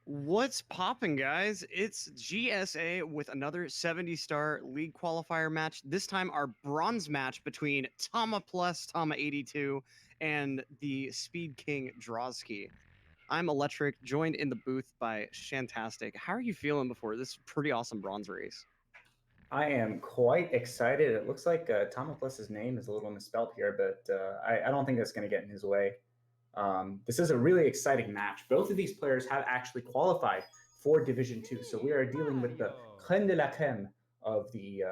What's poppin', guys? It's GSA with another 70-star league qualifier match. This time, our bronze match between Tama plus Tama82 and the Speed King Drozky. I'm Electric, joined in the booth by Shantastic. How are you feeling before this pretty awesome bronze race? I am quite excited. It looks like Thomas Bliss's name is a little misspelled here, but I don't think that's going to get in his way. This is a really exciting match. Both of these players have actually qualified for Division Two, so we are dealing with the crème de la crème of the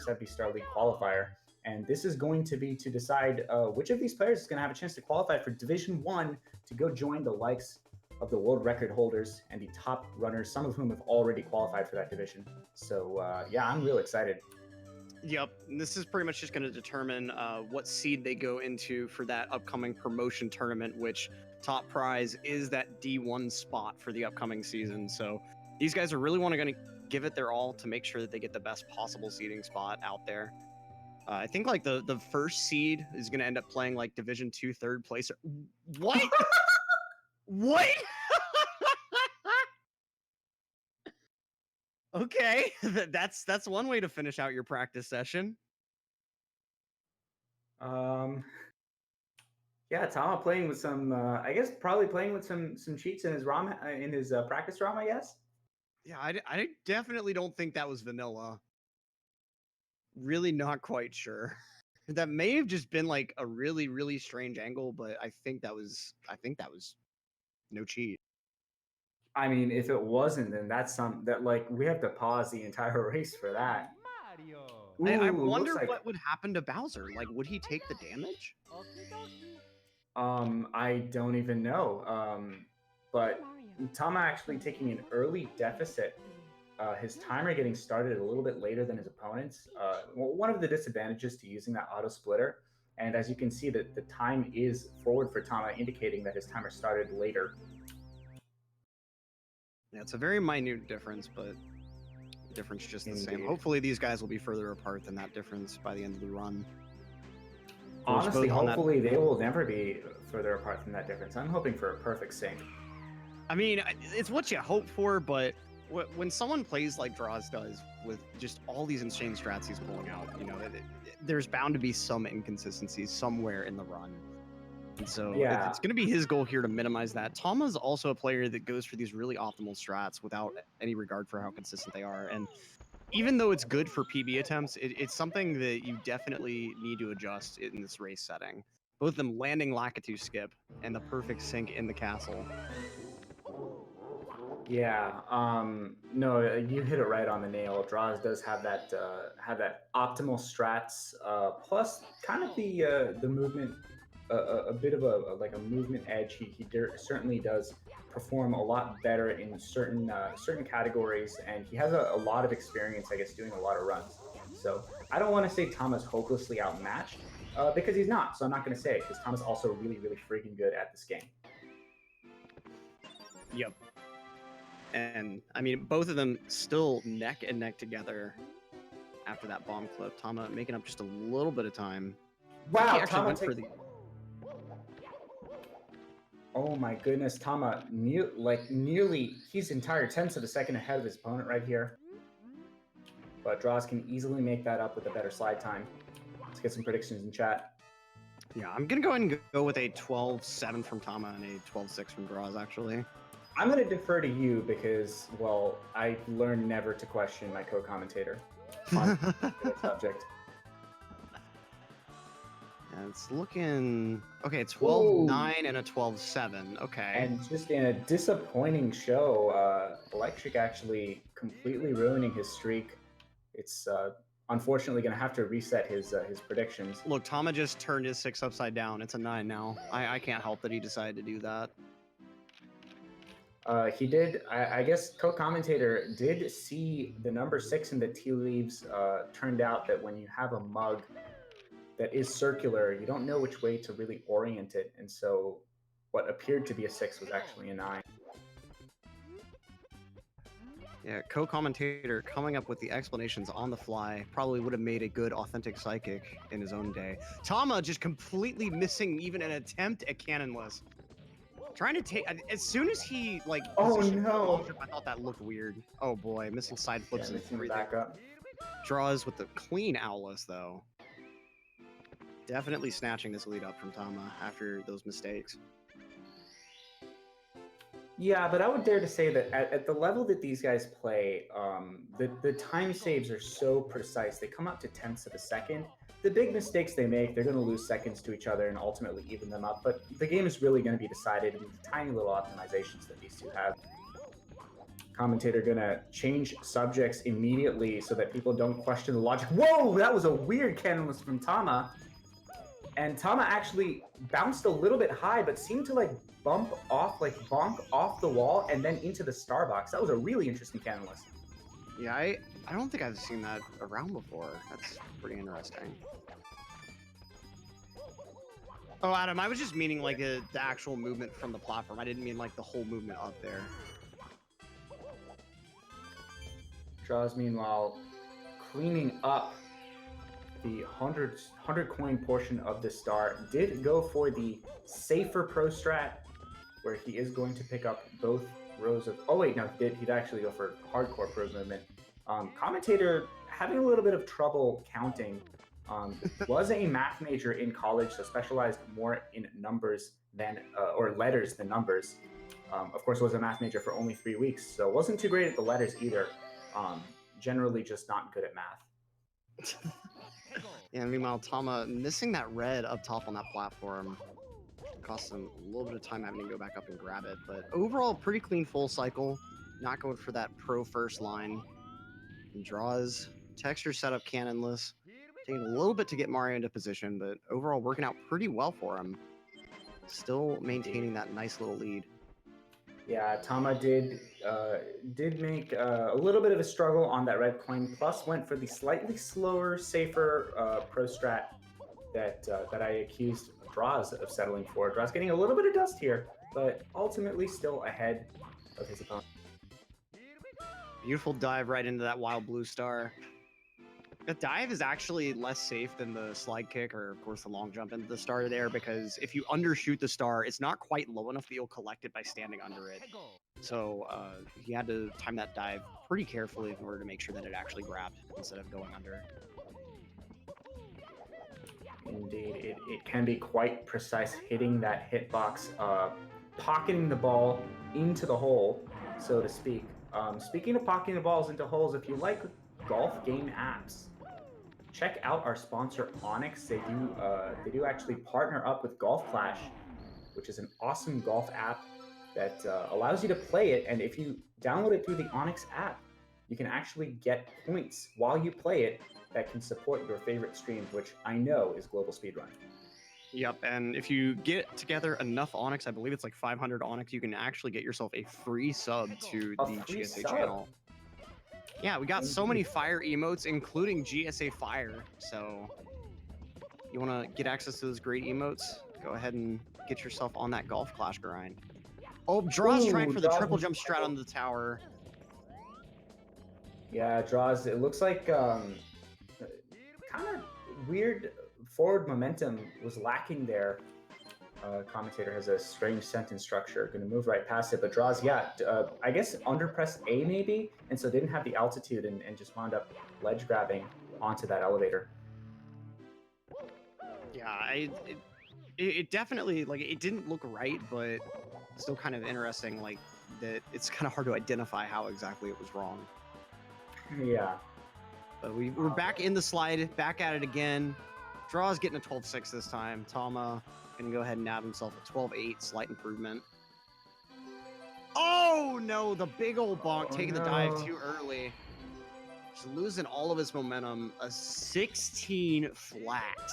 70-star league qualifier, and this is going to be to decide which of these players is going to have a chance to qualify for Division One to go join the likes of the world record holders and the top runners, some of whom have already qualified for that division. So yeah, I'm real excited. Yep, this is pretty much just going to determine what seed they go into for that upcoming promotion tournament, which top prize is that D1 spot for the upcoming season. So these guys are really going to give it their all to make sure that they get the best possible seeding spot out there. I think like the first seed is going to end up playing like Division 2 third place. What? What? Okay, that's one way to finish out your practice session. Yeah, Tama playing with some, I guess probably playing with some cheats in his ROM, in his practice ROM, I guess. Yeah, I definitely don't think that was vanilla. Really not quite sure. That may have just been like a really strange angle, but I think that was no cheat. I mean, if it wasn't, then that's that like we have to pause the entire race for that. Ooh, I looks wonder like what would happen to Bowser. Like, would he take the damage? I don't even know. But Tama actually taking an early deficit. His timer getting started a little bit later than his opponents. One of the disadvantages to using that auto splitter. And as you can see, that the time is forward for Tama, indicating that his timer started later. Yeah, it's a very minute difference, but the difference just the same. Hopefully, these guys will be further apart than that difference by the end of the run. Honestly, hopefully they will never be further apart from that difference. I'm hoping for a perfect sync. I mean, it's what you hope for, but when someone plays like Droz does with just all these insane strats he's pulling out, you know, there's bound to be some inconsistencies somewhere in the run. And so yeah, it's going to be his goal here to minimize that. Tama's also a player that goes for these really optimal strats without any regard for how consistent they are. And even though it's good for PB attempts, it's something that you definitely need to adjust in this race setting. Both of them landing Lakitu skip and the perfect sync in the castle. Yeah, no, you hit it right on the nail. Droz does have that optimal strats, plus kind of the movement, a bit of a movement edge. He certainly does perform a lot better in certain categories, and he has a lot of experience, I guess, doing a lot of runs. So I don't want to say Tama's hopelessly outmatched, because he's not. So I'm not going to say it, because Tama's also really freaking good at this game. Yep. And I mean, both of them still neck and neck together after that bomb clip. Tama making up just a little bit of time. Wow, Tama Oh my goodness, Tama nearly his entire tenths of a second ahead of his opponent right here. But Droz can easily make that up with a better slide time. Let's get some predictions in chat. Yeah, I'm gonna go ahead and go with a 12-7 from Tama and a 12-6 from Droz, actually. I'm going to defer to you because, well, I learned never to question my co-commentator on the subject. Yeah, it's looking... Okay, 12-9 and a 12-7. Okay. And just in a disappointing show, Electric actually completely ruining his streak. It's unfortunately going to have to reset his predictions. Look, Tama just turned his 6 upside down. It's a 9 now. I can't help that he decided to do that. He did, I guess co-commentator did see the number 6 in the tea leaves. Turned out that when you have a mug that is circular, you don't know which way to really orient it. And so what appeared to be a 6 was actually a 9. Yeah, co-commentator coming up with the explanations on the fly probably would have made a good authentic psychic in his own day. Tama just completely missing even an attempt at cannonless. Trying to take as soon as he like. Oh positioned for the no! long jump, I thought that looked weird. Oh boy, missing side flips and Missing the everything. back up. Draws with the clean Owlus though. Definitely snatching this lead up from Tama after those mistakes. Yeah, but I would dare to say that at the level that these guys play, the time saves are so precise. They come up to tenths of a second. The big mistakes they make, they're going to lose seconds to each other and ultimately even them up. But the game is really going to be decided in the tiny little optimizations that these two have. Commentator going to change subjects immediately so that people don't question the logic. Whoa, that was a weird cannonless from Tama. And Tama actually bounced a little bit high, but seemed to like bump off, like bonk off the wall and then into the Starbucks. That was a really interesting cannonless. Yeah, I don't think I've seen that around before. That's pretty interesting. Oh, Adam, I was just meaning like the actual movement from the platform. I didn't mean like the whole movement up there. Droz, meanwhile, cleaning up the 100 coin portion of the star, did go for the safer pro strat, where he is going to pick up both rows of... Oh wait, no, he'd actually go for hardcore pro movement. Commentator having a little bit of trouble counting. Was a math major in college, so specialized more in numbers than, or letters than numbers. Of course, was a math major for only 3 weeks, so wasn't too great at the letters either. Generally just not good at math. Yeah, meanwhile, Tama missing that red up top on that platform. Cost him a little bit of time having to go back up and grab it, but overall, pretty clean full cycle. Not going for that pro first line. And draws, texture setup cannonless. Taking a little bit to get Mario into position, but overall working out pretty well for him. Still maintaining that nice little lead. Yeah, Tama did make a little bit of a struggle on that red coin, plus went for the slightly slower, safer pro strat that I accused Droz of settling for. Droz getting a little bit of dust here, but ultimately still ahead of his opponent. Beautiful dive right into that wild blue star. The dive is actually less safe than the slide kick or, of course, the long jump into the star there, because if you undershoot the star, it's not quite low enough that you'll collect it by standing under it. So he had to time that dive pretty carefully in order to make sure that it actually grabbed instead of going under. Indeed, it can be quite precise hitting that hitbox, pocketing the ball into the hole, so to speak. Speaking of pocketing the balls into holes, if you like golf game apps, check out our sponsor Onyx. They do actually partner up with Golf Clash, which is an awesome golf app that allows you to play it. And if you download it through the Onyx app, you can actually get points while you play it that can support your favorite streams, which I know is Global Speedrun. Yep, and if you get together enough Onyx, I believe it's like 500 Onyx, you can actually get yourself a free sub to the GSA channel. Yeah, we got so many fire emotes, including GSA Fire. So you want to get access to those great emotes? Go ahead and get yourself on that Golf Clash grind. Oh, Droz trying for the triple jump strat on the tower. Yeah, Droz, it looks like kind of weird forward momentum was lacking there. Commentator has a strange sentence structure. Going to move right past it, but Droz, yeah, I guess under press A maybe, and so didn't have the altitude and just wound up ledge grabbing onto that elevator. Yeah, it definitely, like, it didn't look right, but still kind of interesting, like, that it's kind of hard to identify how exactly it was wrong. Yeah. But we're back in the slide, back at it again. Droz getting a 12-6 this time. Tama can go ahead and nab himself a 12-8, slight improvement. Oh no, the big old bonk, taking the dive too early. Just losing all of his momentum. A 16 flat.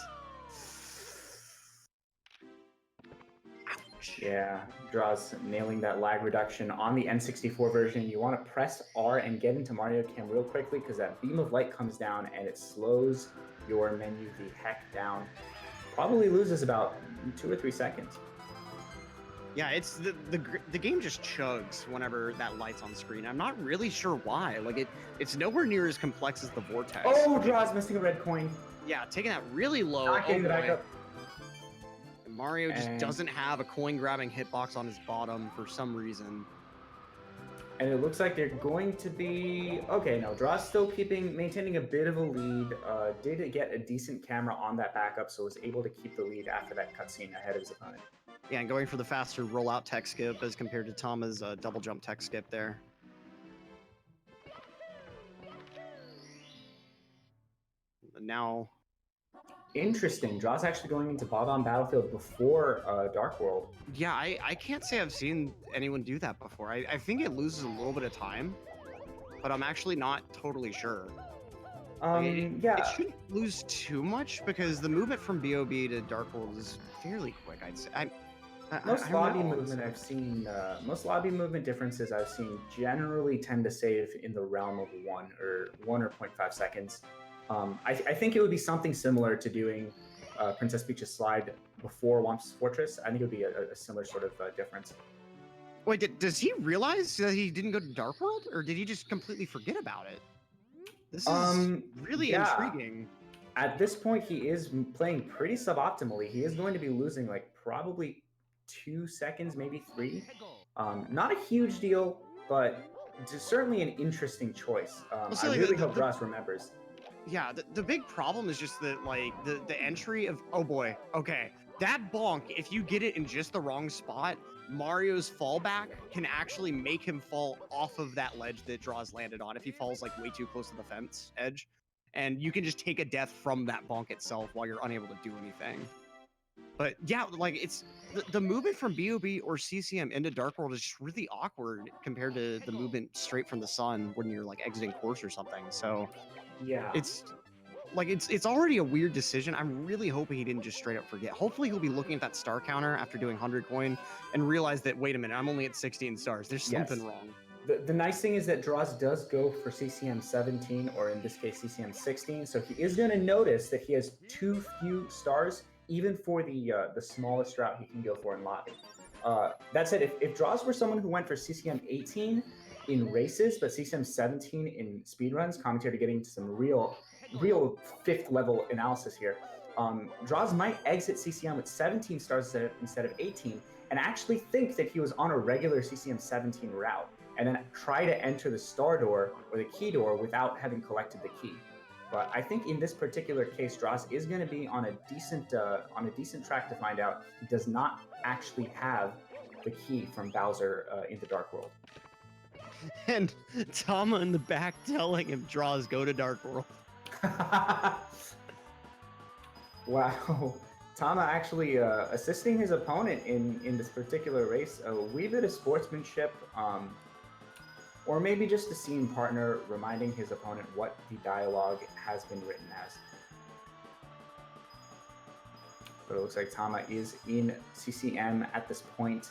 Ouch. Yeah, Droz nailing that lag reduction on the N64 version. You want to press R and get into Mario Cam real quickly because that beam of light comes down and it slows your menu the heck down. Probably loses about 2 or 3 seconds. Yeah, it's the game just chugs whenever that light's on screen. I'm not really sure why. Like it's nowhere near as complex as the Vortex. Oh, Droz missing a red coin. Yeah, taking that really low. Not getting the back up. Mario just doesn't have a coin-grabbing hitbox on his bottom for some reason. And it looks like they're going to be... Okay, no, droz still maintaining a bit of a lead. Did get a decent camera on that backup, so was able to keep the lead after that cutscene ahead of his opponent. Yeah, and going for the faster rollout tech skip as compared to Tama's double jump tech skip there. Now... Interesting. Droz actually going into Bob-on Battlefield before Dark World. Yeah, I can't say I've seen anyone do that before. I think it loses a little bit of time, but I'm actually not totally sure. Yeah. It shouldn't lose too much because the movement from BOB to Dark World is fairly quick, I'd say. Most lobby movement I've seen, most lobby movement differences I've seen generally tend to save in the realm of 1 or 0.5 seconds. I think it would be something similar to doing Princess Peach's slide before Whomp's Fortress. I think it would be a similar sort of difference. Wait, does he realize that he didn't go to Dark World, or did he just completely forget about it? This is really intriguing. At this point, he is playing pretty suboptimally. He is going to be losing like probably 2 seconds, maybe 3. Not a huge deal, but certainly an interesting choice. I really hope Droz remembers. Yeah, the big problem is just that, like, the entry of... Oh, boy. Okay. That bonk, if you get it in just the wrong spot, Mario's fallback can actually make him fall off of that ledge that Droz landed on if he falls, like, way too close to the fence edge. And you can just take a death from that bonk itself while you're unable to do anything. But, yeah, like, it's... The movement from BOB or CCM into Dark World is just really awkward compared to the movement straight from the sun when you're, like, exiting course or something. So... Yeah. It's already a weird decision. I'm really hoping he didn't just straight up forget. Hopefully he'll be looking at that star counter after doing 100 coin and realize that, wait a minute, I'm only at 16 stars. There's something wrong. The nice thing is that Droz does go for CCM 17, or in this case, CCM 16. So he is going to notice that he has too few stars, even for the smallest route he can go for in lobby. That said, if Droz were someone who went for CCM 18 in races, but CCM 17 in speedruns, commentary getting into some real 5th level analysis here. Droz might exit CCM with 17 stars instead of 18, and actually think that he was on a regular CCM 17 route, and then try to enter the star door or the key door without having collected the key. But I think in this particular case, Droz is going to be on a decent track to find out he does not actually have the key from Bowser in the Dark World. And Tama in the back telling him, Droz, go to Dark World. Wow. Tama actually assisting his opponent in this particular race. A wee bit of sportsmanship, or maybe just a scene partner reminding his opponent what the dialogue has been written as. But it looks like Tama is in CCM at this point.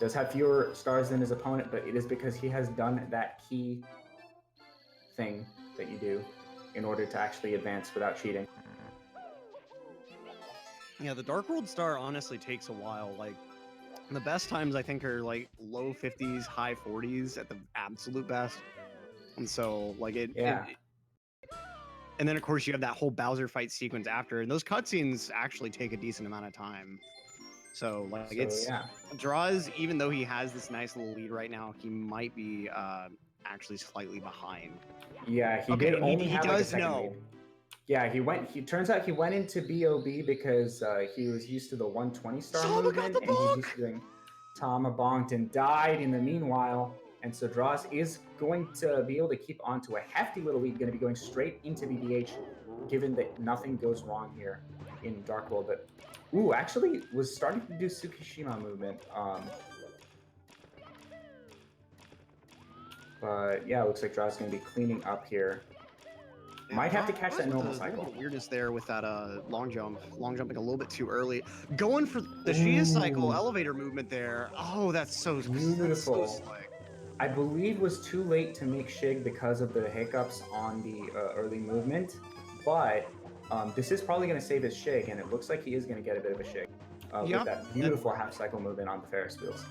Does have fewer stars than his opponent, but it is because he has done that key thing that you do in order to actually advance without cheating. Yeah, the Dark World star honestly takes a while. Like, the best times I think are like low 50s, high 40s at the absolute best. And so, like, and then of course you have that whole Bowser fight sequence after, and those cutscenes actually take a decent amount of time. So, like, Droz, even though he has this nice little lead right now, he might be actually slightly behind. Yeah, he did only have like a second lead. Yeah, turns out he went into BOB because he was used to the 120 star movement, and he's used to doing Tama bonked and died in the meanwhile. And so Droz is going to be able to keep on to a hefty little lead, going to be going straight into BBH, given that nothing goes wrong here in Dark World. But ooh, actually was starting to do Tsukishima movement. But yeah, it looks like Droz is going to be cleaning up here. Might have to catch that normal cycle. Weirdness there with that long jumping a little bit too early. Going for the GSA cycle elevator movement there. Oh, that's so beautiful. That's so slick. I believe was too late to make Shig because of the hiccups on the early movement, but this is probably going to save his Shig, and it looks like he is going to get a bit of a Shig with that beautiful half cycle movement on the Ferris wheels.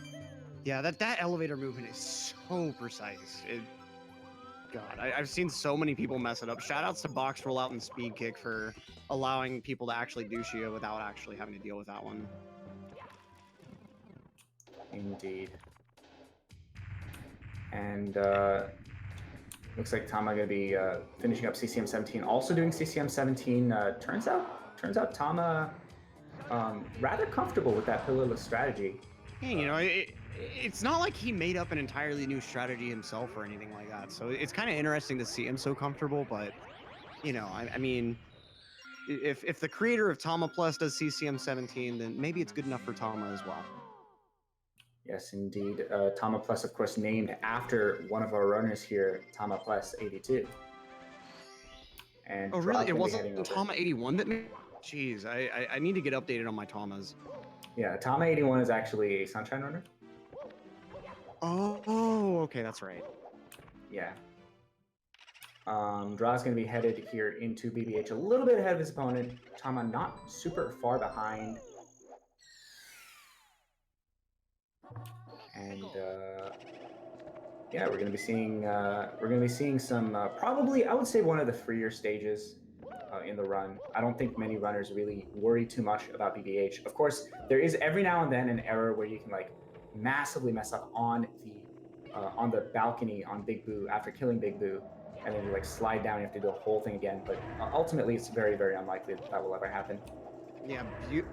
Yeah, that elevator movement is so precise. God, I've seen so many people mess it up. Shoutouts to Box Rollout and Speed Kick for allowing people to actually do Shia without actually having to deal with that one. Indeed. And looks like Tama gonna be finishing up CCM17, also doing CCM17. Turns out Tama rather comfortable with that pillarless strategy. Yeah, you know, it's not like he made up an entirely new strategy himself or anything like that. So it's kind of interesting to see him so comfortable. But you know, I mean, if the creator of Tama Plus does CCM17, then maybe it's good enough for Tama as well. Yes, indeed. Tama Plus, of course, named after one of our runners here, Tama82. And oh, really? It wasn't Tama81 that made. Jeez, I need to get updated on my Tamas. Yeah, Tama81 is actually a Sunshine runner. Oh, okay, that's right. Yeah. Draw's going to be headed here into BBH a little bit ahead of his opponent. Tama not super far behind. And yeah, we're going to be seeing some probably, I would say, one of the freer stages in the run. I don't think many runners really worry too much about BBH. Of course, there is every now and then an error where you can like massively mess up on the balcony on Big Boo after killing Big Boo, and then you like slide down. You have to do the whole thing again. But ultimately, it's very, very unlikely that will ever happen. Yeah.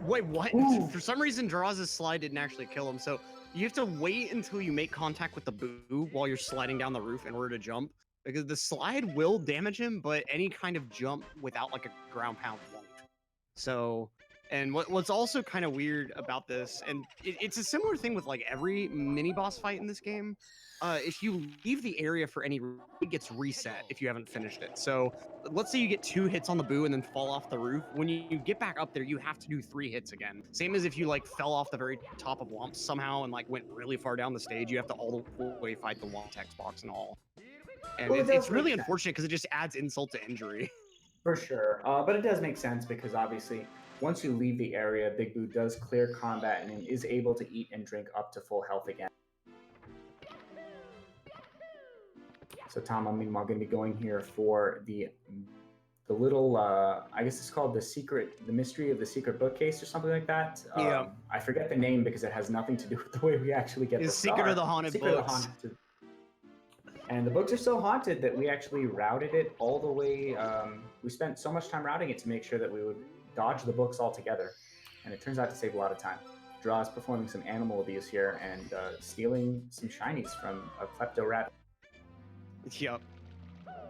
Wait, what? Ooh. For some reason, Draw's slide didn't actually kill him. So you have to wait until you make contact with the Boo while you're sliding down the roof in order to jump, because the slide will damage him, but any kind of jump without like a ground pound won't. So, and what's also kind of weird about this, and it's a similar thing with like every mini boss fight in this game. If you leave the area for any, it gets reset if you haven't finished it. So let's say you get 2 hits on the Boo and then fall off the roof. When you get back up there, you have to do 3 hits again. Same as if you like fell off the very top of Womp somehow and like went really far down the stage, you have to all the way fight the Womp text box and all. And well, it's really unfortunate because it just adds insult to injury. For sure, but it does make sense because obviously once you leave the area, Big Boo does clear combat and is able to eat and drink up to full health again. So Tama, meanwhile, going to be going here for the little, I guess it's called the mystery of the secret bookcase or something like that. Yeah. I forget the name because it has nothing to do with the way we actually get the Secret star. of the Haunted Books. And the books are so haunted that we actually routed it all the way. We spent so much time routing it to make sure that we would dodge the books altogether. And it turns out to save a lot of time. Draw is performing some animal abuse here and stealing some shinies from a klepto rabbit. Yep.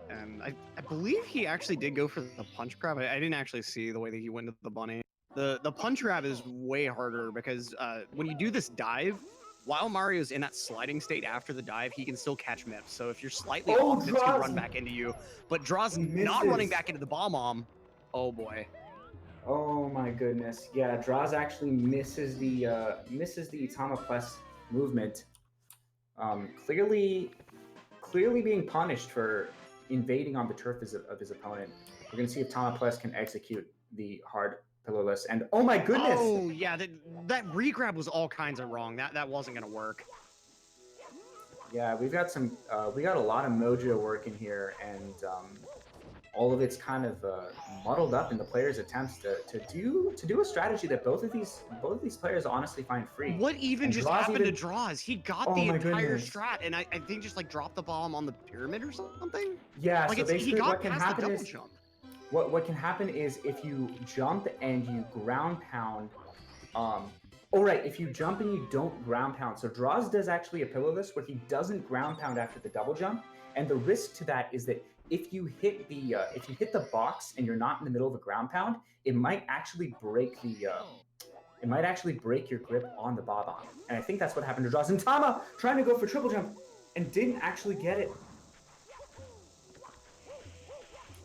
And I believe he actually did go for the punch grab. I didn't actually see the way that he went to the bunny. The punch grab is way harder because when you do this dive, while Mario's in that sliding state after the dive, he can still catch Mips. So if you're slightly off, Mips can run back into you. But Draw's not running back into the bomb. Oh boy. Oh my goodness. Yeah, Draws actually misses the Tama Plus movement. Clearly being punished for invading on the turf of his opponent. We're gonna see if Tama Plus can execute the hard pillarless. And oh my goodness! Oh yeah, that regrab was all kinds of wrong. That wasn't gonna work. Yeah, we got a lot of mojo working here, and all of it's kind of muddled up in the players' attempts to do a strategy that both of these players honestly find free. What even just happened to Draws? He got the entire strat, and I think just like dropped the bomb on the pyramid or something. Yeah, like so basically he got what can past happen the double is jump. What can happen is if you jump and you ground pound. Oh right, if you jump and you don't ground pound. So Draws does actually a pillarless where he doesn't ground pound after the double jump, and the risk to that is that if you hit the box and you're not in the middle of a ground pound, it might actually break your grip on the bob-omb. And I think that's what happened to Draws. And Tama trying to go for triple jump and didn't actually get it.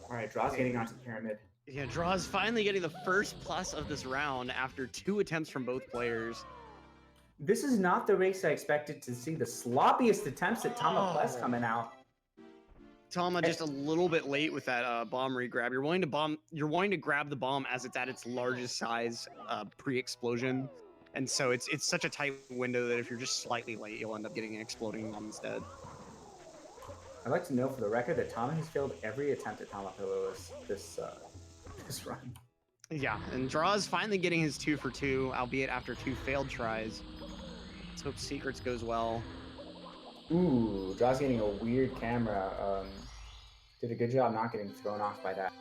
All right, Draws getting onto the pyramid. Yeah, Draws finally getting the first plus of this round after 2 attempts from both players. This is not the race I expected to see. The sloppiest attempts at Tama Plus coming out. Tama just a little bit late with that bomb regrab. You're wanting to grab the bomb as it's at its largest size pre-explosion, and so it's such a tight window that if you're just slightly late, you'll end up getting an exploding bomb instead. I'd like to know for the record that Tama has failed every attempt at Tama this run. Yeah, and Droz finally getting his 2 for 2, albeit after 2 failed tries. Let's hope Secrets goes well. Ooh, Draw's getting a weird camera. Did a good job not getting thrown off by that.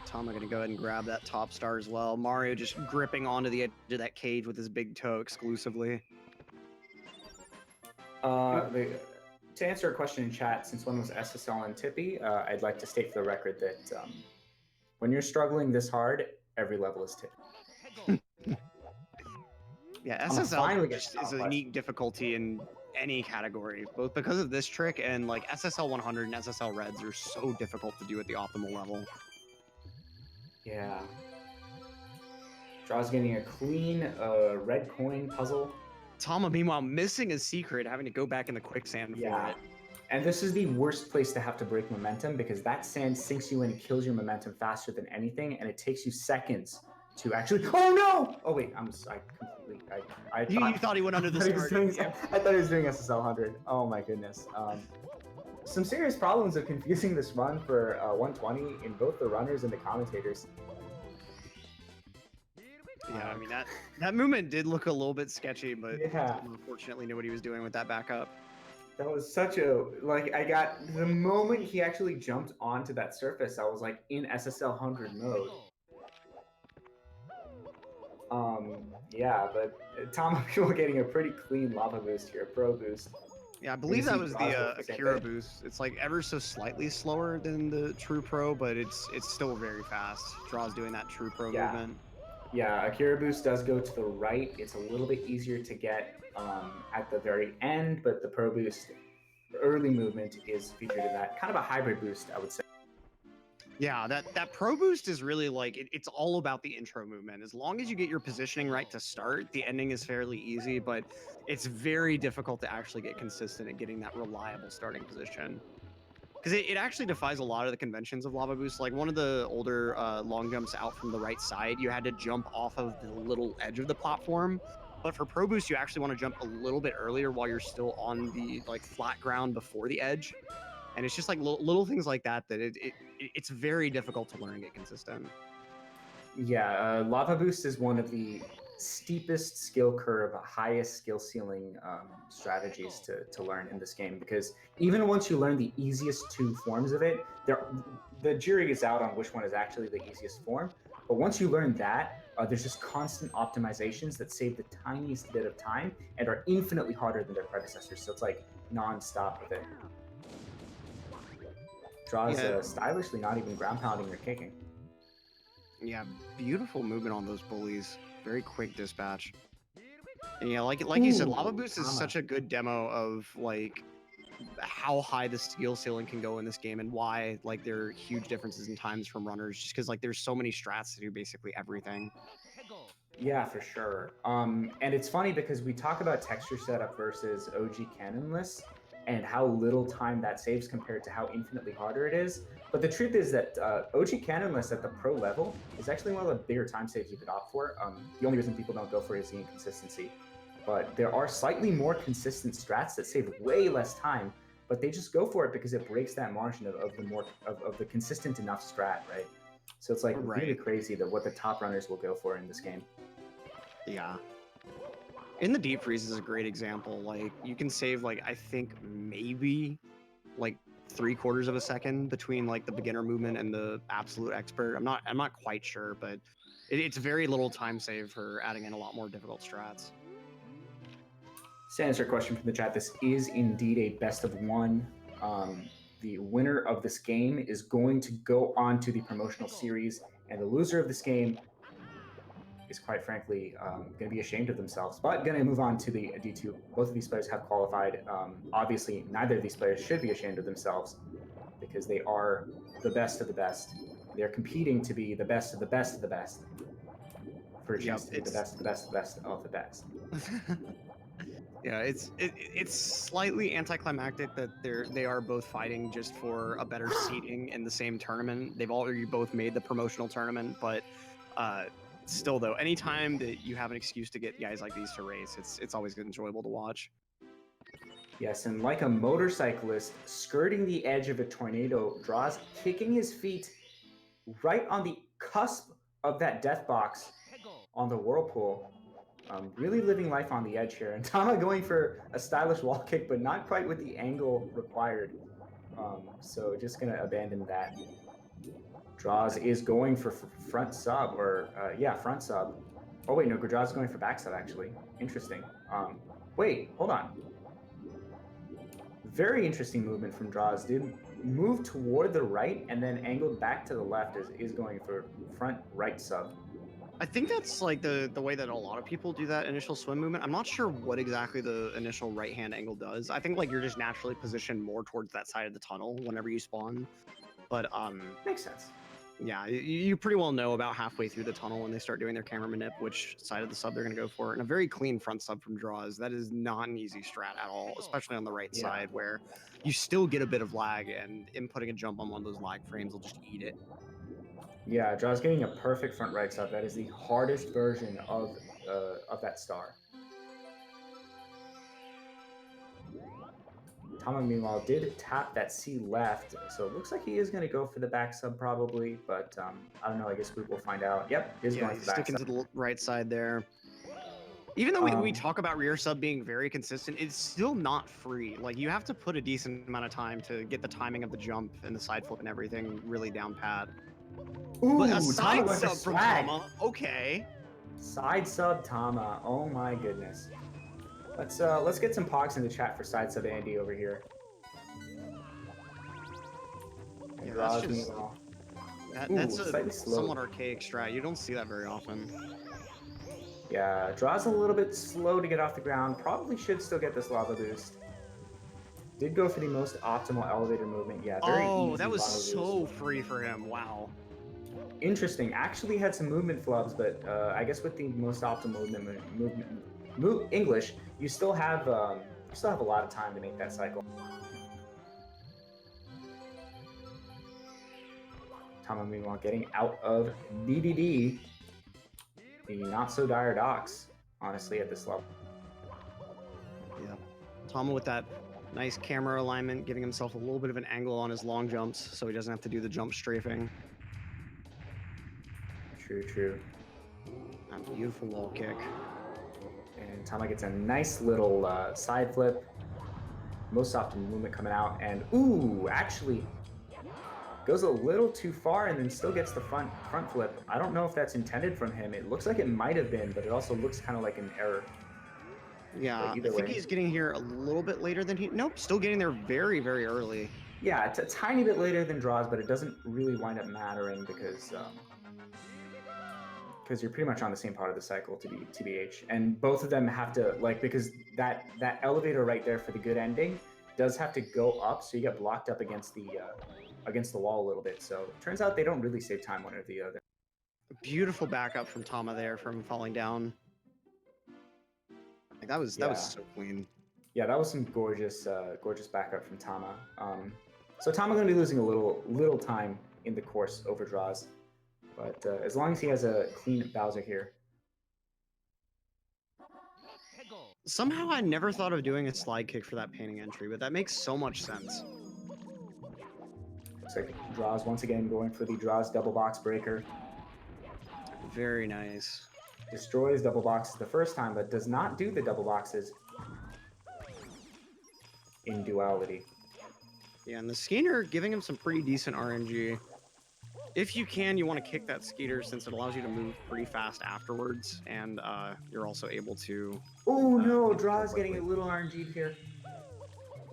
Tama gonna go ahead and grab that top star as well. Mario just gripping onto the edge of that cage with his big toe exclusively. To answer a question in chat, since one was SSL and Tippy, I'd like to state for the record that when you're struggling this hard, every level is Tippy. Yeah, SSL is a unique difficulty in any category, both because of this trick and like SSL 100 and SSL Reds are so difficult to do at the optimal level. Yeah. Draw's getting a clean red coin puzzle. Tama, meanwhile, missing a secret, having to go back in the quicksand for it. And this is the worst place to have to break momentum because that sand sinks you in and kills your momentum faster than anything, and it takes you seconds to actually. Oh no! Oh wait, You thought he went under the start. I thought he was doing SSL 100. Oh my goodness. Some serious problems of confusing this run for 120 in both the runners and the commentators. Yeah, I mean that movement did look a little bit sketchy, but yeah, unfortunately knew what he was doing with that backup. That was such a I got the moment he actually jumped onto that surface, I was like in SSL 100 mode. Yeah, but Tama getting a pretty clean lava boost here, pro boost. Yeah, I believe that was the Akira boost. It's like ever so slightly slower than the True Pro, but it's still very fast. Draw's doing that True Pro movement. Yeah, Akira boost does go to the right. It's a little bit easier to get at the very end, but the Pro boost early movement is featured in that. Kind of a hybrid boost, I would say. Yeah, that Pro boost is really like, it's all about the intro movement. As long as you get your positioning right to start, the ending is fairly easy, but it's very difficult to actually get consistent at getting that reliable starting position. Because it actually defies a lot of the conventions of lava boost. Like one of the older long jumps out from the right side, you had to jump off of the little edge of the platform. But for Pro Boost, you actually want to jump a little bit earlier while you're still on the like flat ground before the edge. And it's just like little things like that it's very difficult to learn and get consistent. Yeah, Lava Boost is one of the steepest skill curve, highest skill ceiling strategies to learn in this game, because even once you learn the easiest two forms of it, the jury is out on which one is actually the easiest form. But once you learn that, there's just constant optimizations that save the tiniest bit of time and are infinitely harder than their predecessors. So it's like non-stop with it. Draws stylishly not even ground pounding or kicking. Yeah, beautiful movement on those bullies. Very quick dispatch. And yeah, like you said, Lava Boost is such a good demo of like how high the skill ceiling can go in this game and why like there are huge differences in times from runners, just because like there's so many strats to do basically everything. Yeah, for sure. And it's funny because we talk about texture setup versus OG canonless and how little time that saves compared to how infinitely harder it is. But the truth is that OG canonless at the pro level is actually one of the bigger time saves you could opt for. The only reason people don't go for it is the inconsistency. But there are slightly more consistent strats that save way less time, but they just go for it because it breaks that margin of the consistent enough strat, right? So it's like really crazy that what the top runners will go for in this game. Yeah. In the deep freeze is a great example. Like you can save like I think maybe like 3/4 of a second between like the beginner movement and the absolute expert. I'm not quite sure, but it's very little time save for adding in a lot more difficult strats. To answer a question from the chat, this is indeed a best of one. The winner of this game is going to go on to the promotional series, and the loser of this game is quite frankly going to be ashamed of themselves, but going to move on to the D2. Both of these players have qualified. Obviously, neither of these players should be ashamed of themselves because they are the best of the best. They're competing to be the best of the best of the best for a chance to be the best of the best of the best of the best. Yeah, it's slightly anticlimactic that they are both fighting just for a better seating in the same tournament. They've already both made the promotional tournament, but still though, anytime that you have an excuse to get guys like these to race, it's always enjoyable to watch. Yes, and like a motorcyclist skirting the edge of a tornado, Droz kicking his feet right on the cusp of that death box on the whirlpool. Really living life on the edge here. And Tama going for a stylish wall kick, but not quite with the angle required. So just going to abandon that. Droz is going for front sub, or yeah, front sub. Oh wait, no, Droz is going for back sub actually. Interesting. Wait, hold on. Very interesting movement from Droz. Did move toward the right and then angled back to the left is going for front right sub. I think that's like the way that a lot of people do that initial swim movement. I'm not sure what exactly the initial right hand angle does. I think like you're just naturally positioned more towards that side of the tunnel whenever you spawn. But makes sense. Yeah, you pretty well know about halfway through the tunnel when they start doing their camera manip which side of the sub they're going to go for. And a very clean front sub from Droz, that is not an easy strat at all, especially on the right side where you still get a bit of lag, and inputting a jump on one of those lag frames will just eat it. Yeah, Droz getting a perfect front right sub. That is the hardest version of that star. Tama, meanwhile, did tap that C left, so it looks like he is going to go for the back sub probably, but I don't know, I guess we will find out. Yep, he's going for the back sticking sub. to the right side there. Even though we talk about rear sub being very consistent, it's still not free. Like, you have to put a decent amount of time to get the timing of the jump and the side flip and everything really down pat. Ooh, but a side Tama sub from Tama, okay. Side sub Tama, oh my goodness. Let's get some pogs in the chat for side sub Andy over here. Yeah, that's a somewhat archaic strat. You don't see that very often. Yeah, Droz a little bit slow to get off the ground. Probably should still get this lava boost. Did go for the most optimal elevator movement. Yeah, very easy. Oh, that was so free for him. Wow. Interesting. Actually had some movement flubs, but I guess with the most optimal movement English, you still have a lot of time to make that cycle. Tama, meanwhile, getting out of DDD, the not so dire docks, honestly, at this level. Yeah, Tama with that nice camera alignment, giving himself a little bit of an angle on his long jumps, so he doesn't have to do the jump strafing. True. A beautiful wall kick. And Tama gets a nice little side flip. Most optimal movement coming out, and ooh, actually goes a little too far and then still gets the front flip. I don't know if that's intended from him. It looks like it might have been, but it also looks kind of like an error. Yeah, I think he's getting here a little bit later than he... Nope, still getting there very, very early. Yeah, it's a tiny bit later than Droz, but it doesn't really wind up mattering because you're pretty much on the same part of the cycle, to be TBH. And both of them have to, like, because that elevator right there for the good ending does have to go up, so you get blocked up against the wall a little bit. So it turns out they don't really save time one or the other. Beautiful backup from Tama there from falling down. Like, that was so clean. Yeah, that was some gorgeous backup from Tama. So Tama going to be losing a little time in the course over Droz. But as long as he has a clean Bowser here. Somehow I never thought of doing a slide kick for that painting entry, but that makes so much sense. Looks like Droz once again going for the Droz double box breaker. Very nice. Destroys double boxes the first time, but does not do the double boxes in duality. Yeah, and the Skeeter giving him some pretty decent RNG. If you can, you want to kick that Skeeter since it allows you to move pretty fast afterwards, and you're also able to... Oh no, Droz getting a little RNG'd here.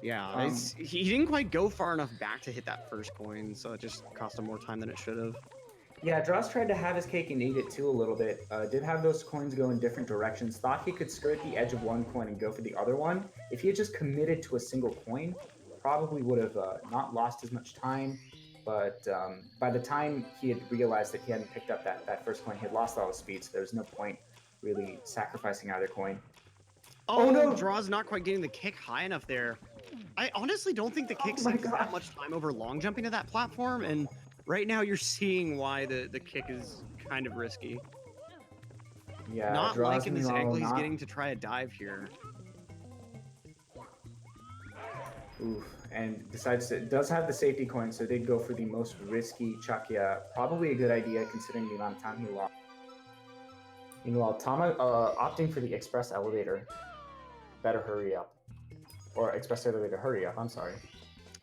Yeah, he didn't quite go far enough back to hit that first coin, so it just cost him more time than it should have. Yeah, Droz tried to have his cake and eat it too a little bit. Did have those coins go in different directions. Thought he could skirt the edge of one coin and go for the other one. If he had just committed to a single coin, probably would have not lost as much time. But by the time he had realized that he hadn't picked up that first coin, he had lost all his speed, so there was no point really sacrificing either coin. Oh no! Droz not quite getting the kick high enough there. I honestly don't think the kick saves that much time over long jumping to that platform, and right now you're seeing why the kick is kind of risky. Yeah, not liking this angle he's getting to try a dive here. Oof, and does have the safety coin, so did go for the most risky Chakia. Probably a good idea considering the amount of time he lost. Meanwhile, Tama opting for the express elevator. Better hurry up. Or express elevator, hurry up, I'm sorry.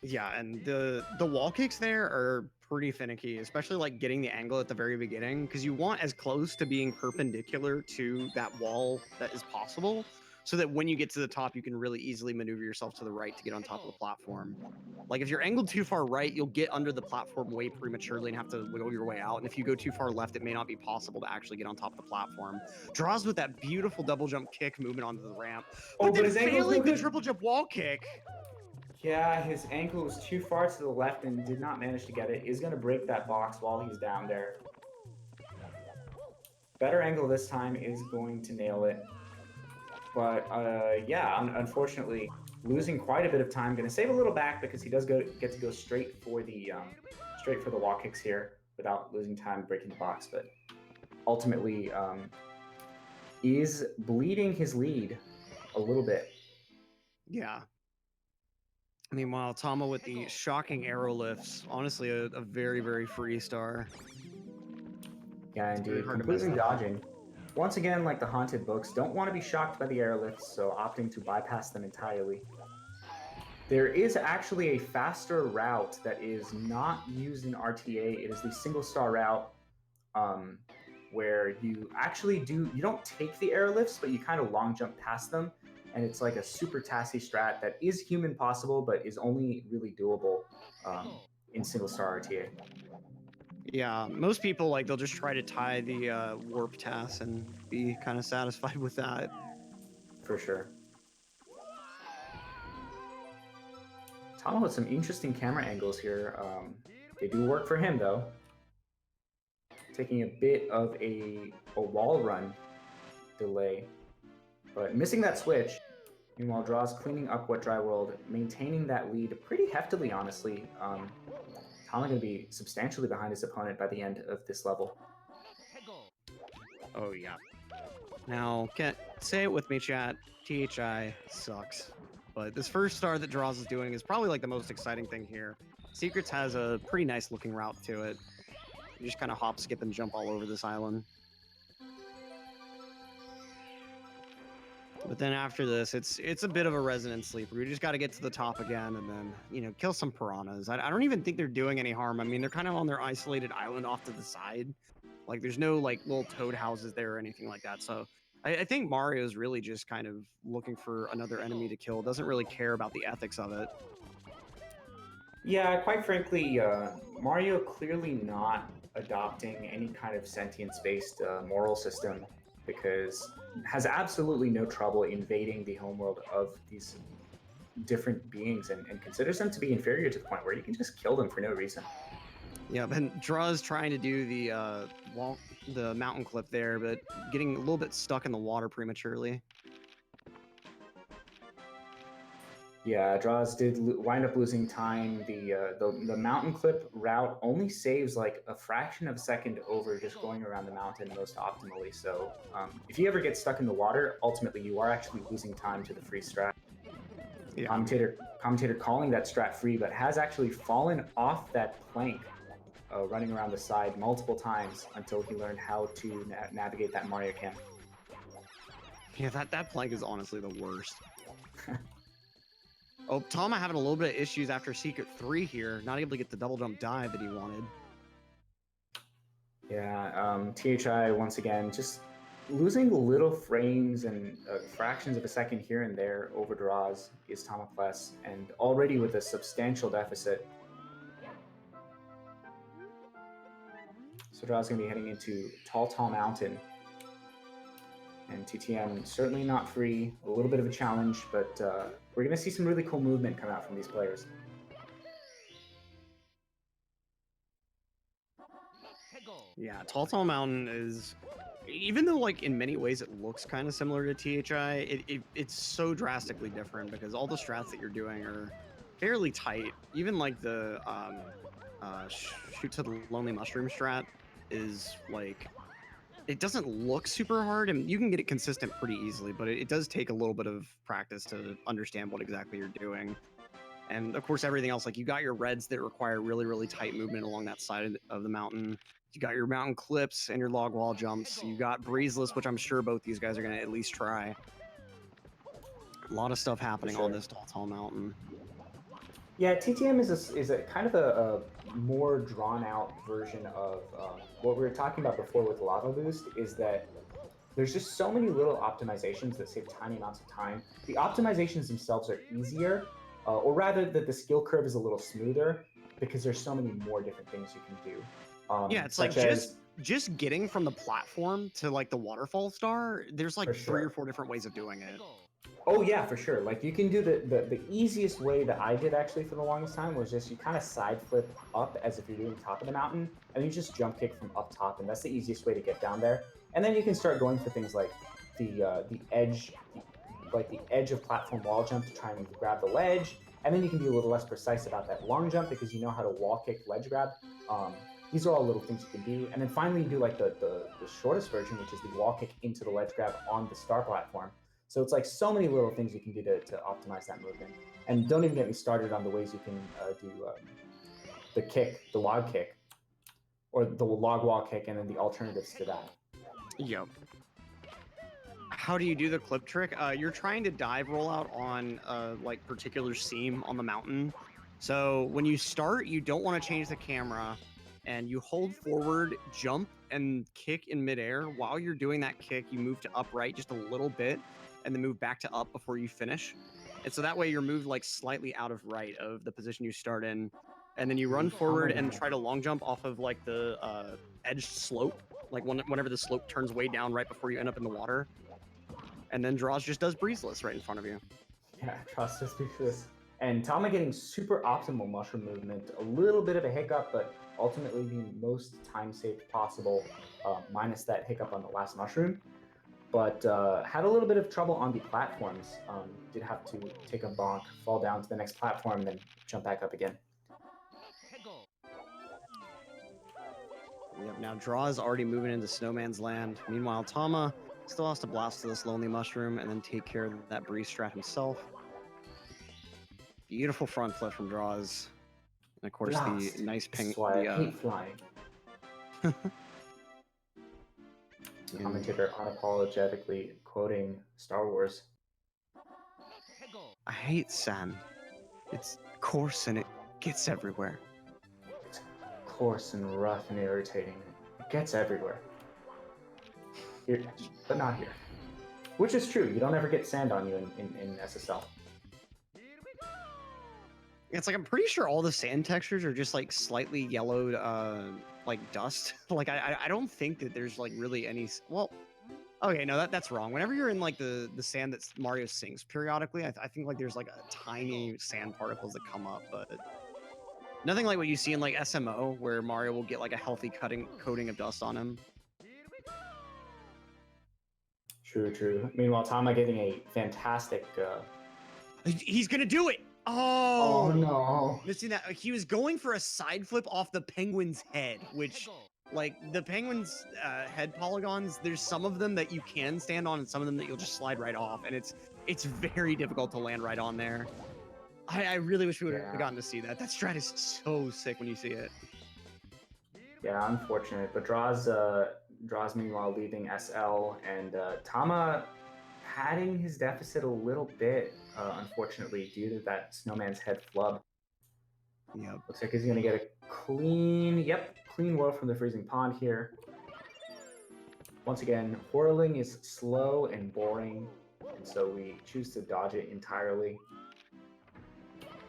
Yeah, and the wall kicks there are pretty finicky, especially like getting the angle at the very beginning, because you want as close to being perpendicular to that wall that is possible, so that when you get to the top, you can really easily maneuver yourself to the right to get on top of the platform. Like if you're angled too far right, you'll get under the platform way prematurely and have to wiggle your way out. And if you go too far left, it may not be possible to actually get on top of the platform. Droz with that beautiful double jump kick movement onto the ramp, but then his ankle's no failing the good. triple jump wall kick. Yeah, his ankle was too far to the left and did not manage to get it. Is going to break that box while he's down there. Better angle this time, is going to nail it. But yeah, unfortunately, losing quite a bit of time. Going to save a little back because he does get to go straight for the wall kicks here without losing time breaking the box. But ultimately, is bleeding his lead a little bit. Yeah. Meanwhile, Tama with the shocking arrow lifts. Honestly, a very, very free star. Yeah, indeed. Completely dodging. Once again, like the Haunted books, don't want to be shocked by the airlifts, so opting to bypass them entirely. There is actually a faster route that is not used in RTA. It is the single star route where you actually you don't take the airlifts, but you kind of long jump past them. And it's like a super tassy strat that is human possible, but is only really doable in single star RTA. Yeah, most people they'll just try to tie the warp task and be kind of satisfied with that. For sure. Tama with some interesting camera angles here. They do work for him though. Taking a bit of a wall run delay, but missing that switch. Meanwhile, Droz cleaning up Wet Dry World, maintaining that lead pretty heftily, honestly. Tama going to be substantially behind his opponent by the end of this level. Oh, yeah. Now, say it with me, chat. THI sucks. But this first star that Droz is doing is probably the most exciting thing here. Secrets has a pretty nice looking route to it. You just kind of hop, skip, and jump all over this island. But then after this, it's a bit of a resonant sleeper. We just got to get to the top again and then, kill some piranhas. I don't even think they're doing any harm. I mean, they're kind of on their isolated island off to the side. There's no, little toad houses there or anything like that. So I think Mario's really just kind of looking for another enemy to kill. Doesn't really care about the ethics of it. Yeah, quite frankly, Mario clearly not adopting any kind of sentience-based moral system because has absolutely no trouble invading the homeworld of these different beings and considers them to be inferior to the point where you can just kill them for no reason. Yeah, but Droz trying to do the mountain clip there, but getting a little bit stuck in the water prematurely. Yeah, Droz did wind up losing time. The mountain clip route only saves a fraction of a second over just going around the mountain most optimally. So if you ever get stuck in the water, ultimately you are actually losing time to the free strat. Yeah. Commentator calling that strat free, but has actually fallen off that plank running around the side multiple times until he learned how to navigate that Mario camp. Yeah, that plank is honestly the worst. Oh, Tama having a little bit of issues after Secret 3 here. Not able to get the double jump dive that he wanted. Yeah, THI once again just losing little frames and fractions of a second here and there over Droz is Tama Plus, and already with a substantial deficit. So Droz going to be heading into Tall Mountain. And TTM certainly not free, a little bit of a challenge, but we're going to see some really cool movement come out from these players. Yeah, Tall Mountain is, even though in many ways it looks kind of similar to THI, it's so drastically different because all the strats that you're doing are fairly tight. Even the shoot to the lonely mushroom strat is it doesn't look super hard, and you can get it consistent pretty easily, but it does take a little bit of practice to understand what exactly you're doing. And of course, everything else, like you got your reds that require really, really tight movement along that side of the mountain. You got your mountain clips and your log wall jumps. You got breezeless, which I'm sure both these guys are going to at least try. A lot of stuff happening on this tall mountain. Yeah, TTM is a kind of a more drawn out version of what we were talking about before with Lava Boost, is that there's just so many little optimizations that save tiny amounts of time. The optimizations themselves are easier, or rather that the skill curve is a little smoother because there's so many more different things you can do. Yeah, it's like just getting from the platform to like the waterfall star, there's like 3 or 4 different ways of doing it. Oh yeah, for sure. Like you can do the easiest way that I did actually for the longest time was just you kind of side flip up as if you're doing top of the mountain, and you just jump kick from up top, and that's the easiest way to get down there. And then you can start going for things like the edge, like the edge of platform wall jump to try and grab the ledge, and then you can be a little less precise about that long jump because you know how to wall kick ledge grab. These are all little things you can do. And then finally you do like the shortest version, which is the wall kick into the ledge grab on the star platform. So it's like so many little things you can do to optimize that movement. And don't even get me started on the ways you can do the kick, the log kick, or the log wall kick, and then the alternatives to that. Yep. How do you do the clip trick? You're trying to dive roll out on like particular seam on the mountain. So when you start, you don't want to change the camera, and you hold forward, jump, and kick in midair. While you're doing that kick, you move to upright just a little bit, and then move back to up before you finish. And so that way you're moved like slightly out of right of the position you start in. And then you run forward and try to long jump off of like the edge slope, like whenever the slope turns way down right before you end up in the water. And then Droz just does breezeless right in front of you. Yeah, Droz does breezeless. And Tama getting super optimal mushroom movement, a little bit of a hiccup, but ultimately the most time saved possible, minus that hiccup on the last mushroom. But had a little bit of trouble on the platforms. Did have to take a bonk, fall down to the next platform, and then jump back up again. Yep, now Droz already moving into Snowman's Land. Meanwhile, Tama still has to blast to this lonely mushroom and then take care of that breeze strat himself. Beautiful front flip from Droz. And of course, Blast. the nice ping. That's why I hate flying. Commentator unapologetically quoting Star Wars. I hate sand. It's coarse and it gets everywhere. It's coarse and rough and irritating. It gets everywhere. Here, but not here. Which is true. You don't ever get sand on you in SSL. It's like I'm pretty sure all the sand textures are just like slightly yellowed, like dust. Like I don't think that there's like really any. Well, okay, no, that's wrong. Whenever you're in like the sand that Mario sinks periodically, I think like there's like a tiny sand particles that come up, but nothing like what you see in like SMO, where Mario will get like a healthy coating of dust on him. True. Meanwhile, Tama getting a fantastic. He's gonna do it. Oh no! Missing that. He was going for a side flip off the penguin's head, which, like, the penguin's head polygons, there's some of them that you can stand on and some of them that you'll just slide right off, and it's very difficult to land right on there. I really wish we would have gotten to see that. That strat is so sick when you see it. Yeah, unfortunate. But Droz meanwhile leading SL, and Tama padding his deficit a little bit, unfortunately, due to that snowman's head flub. Yep. Looks like he's going to get a clean whirl from the freezing pond here. Once again, whirling is slow and boring, and so we choose to dodge it entirely.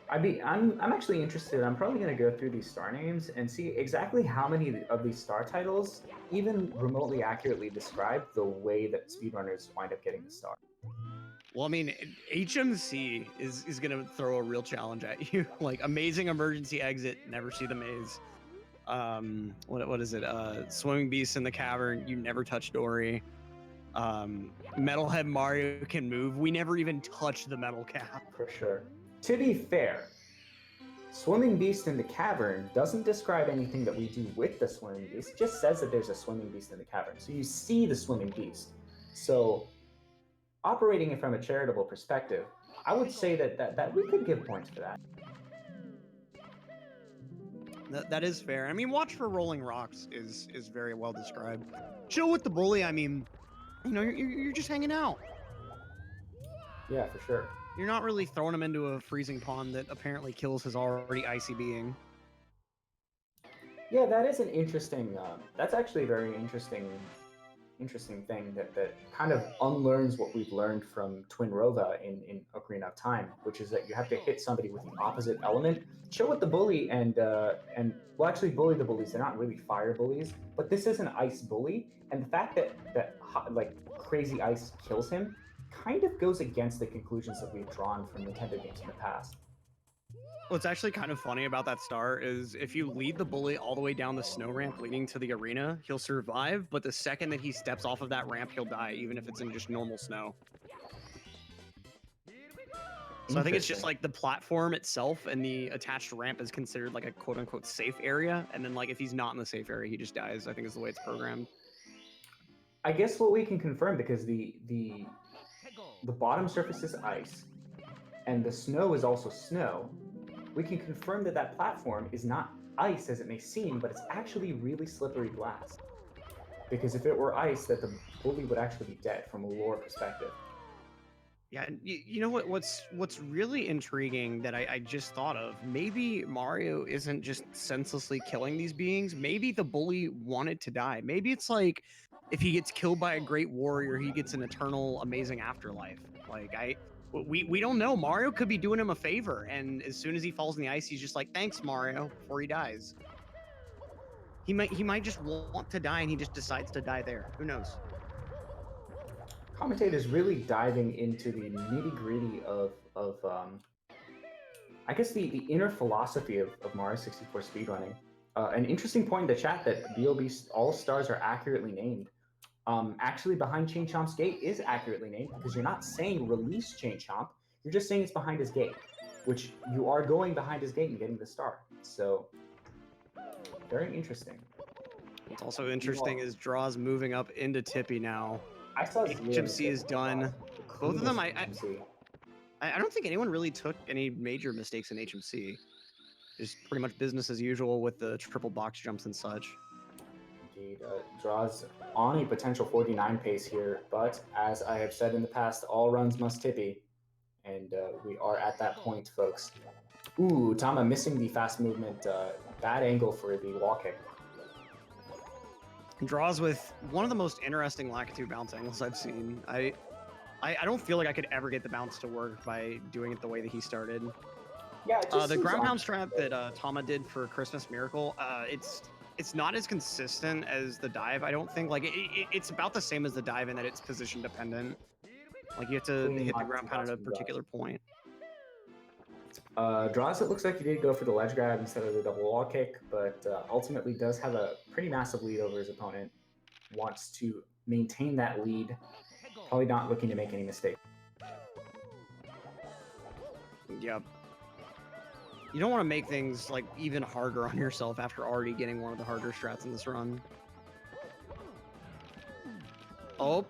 I'm actually interested. I'm probably going to go through these star names and see exactly how many of these star titles even remotely accurately describe the way that speedrunners wind up getting the star. Well, I mean, HMC is going to throw a real challenge at you. Like, amazing emergency exit, never see the maze. What is it? Swimming beast in the cavern, you never touch Dory. Metalhead Mario can move. We never even touch the metal cap. For sure. To be fair, Swimming Beast in the Cavern doesn't describe anything that we do with the Swimming Beast. It just says that there's a Swimming Beast in the cavern. So you see the Swimming Beast. So operating it from a charitable perspective, I would say that we could give points for that. That is fair. I mean, watch for rolling rocks is very well described. Chill with the bully. I mean, you know, you're just hanging out. Yeah, for sure. You're not really throwing him into a freezing pond that apparently kills his already icy being. Yeah, that is an interesting. That's actually a very interesting thing that kind of unlearns what we've learned from Twin Rova in Ocarina of Time, which is that you have to hit somebody with the opposite element. Chill with the bully and well, actually bully the bullies. They're not really fire bullies, but this is an ice bully, and the fact that like crazy ice kills him kind of goes against the conclusions that we've drawn from Nintendo games in the past. What's actually kind of funny about that star is if you lead the bully all the way down the snow ramp leading to the arena, he'll survive, but the second that he steps off of that ramp, he'll die, even if it's in just normal snow. So I think it's just like the platform itself and the attached ramp is considered like a quote-unquote safe area, and then like if he's not in the safe area, he just dies. I think is the way it's programmed. I guess what we can confirm, because the bottom surface is ice, and the snow is also snow, we can confirm that that platform is not ice as it may seem, but it's actually really slippery glass. Because if it were ice, that the bully would actually be dead from a lore perspective. Yeah, you know what's really intriguing that I just thought of? Maybe Mario isn't just senselessly killing these beings. Maybe the bully wanted to die. Maybe it's like if he gets killed by a great warrior, he gets an eternal, amazing afterlife. Like we don't know. Mario could be doing him a favor, and as soon as he falls in the ice, he's just like, "Thanks, Mario," before he dies. He might just want to die, and he just decides to die there. Who knows? Commentators really diving into the nitty gritty of I guess the inner philosophy of Mario 64 speedrunning. An interesting point in the chat that BOB all stars are accurately named. Actually, behind Chain Chomp's gate is accurately named because you're not saying release Chain Chomp, you're just saying it's behind his gate, which you are going behind his gate and getting the star. So, very interesting. What's also interesting is Droz moving up into Tippy now. I saw HMC is done. Both of them, I don't think anyone really took any major mistakes in HMC. Just pretty much business as usual with the triple box jumps and such. Indeed, Droz on a potential 49 pace here, but as I have said in the past, all runs must Tippy, and we are at that point, folks. Ooh, Tama missing the fast movement, bad angle for the wall kick. Droz with one of the most interesting Lakitu bounce angles I've seen. I don't feel like I could ever get the bounce to work by doing it the way that he started. Yeah, the ground pound strap that Tama did for Christmas Miracle, it's not as consistent as the dive. I don't think like it's about the same as the dive in that it's position dependent. Like you have to hit the ground pound at a particular point. Droz, it looks like he did go for the ledge grab instead of the double wall kick, but ultimately does have a pretty massive lead over his opponent. Wants to maintain that lead. Probably not looking to make any mistakes. Yep. You don't want to make things like even harder on yourself after already getting one of the harder strats in this run. Oh.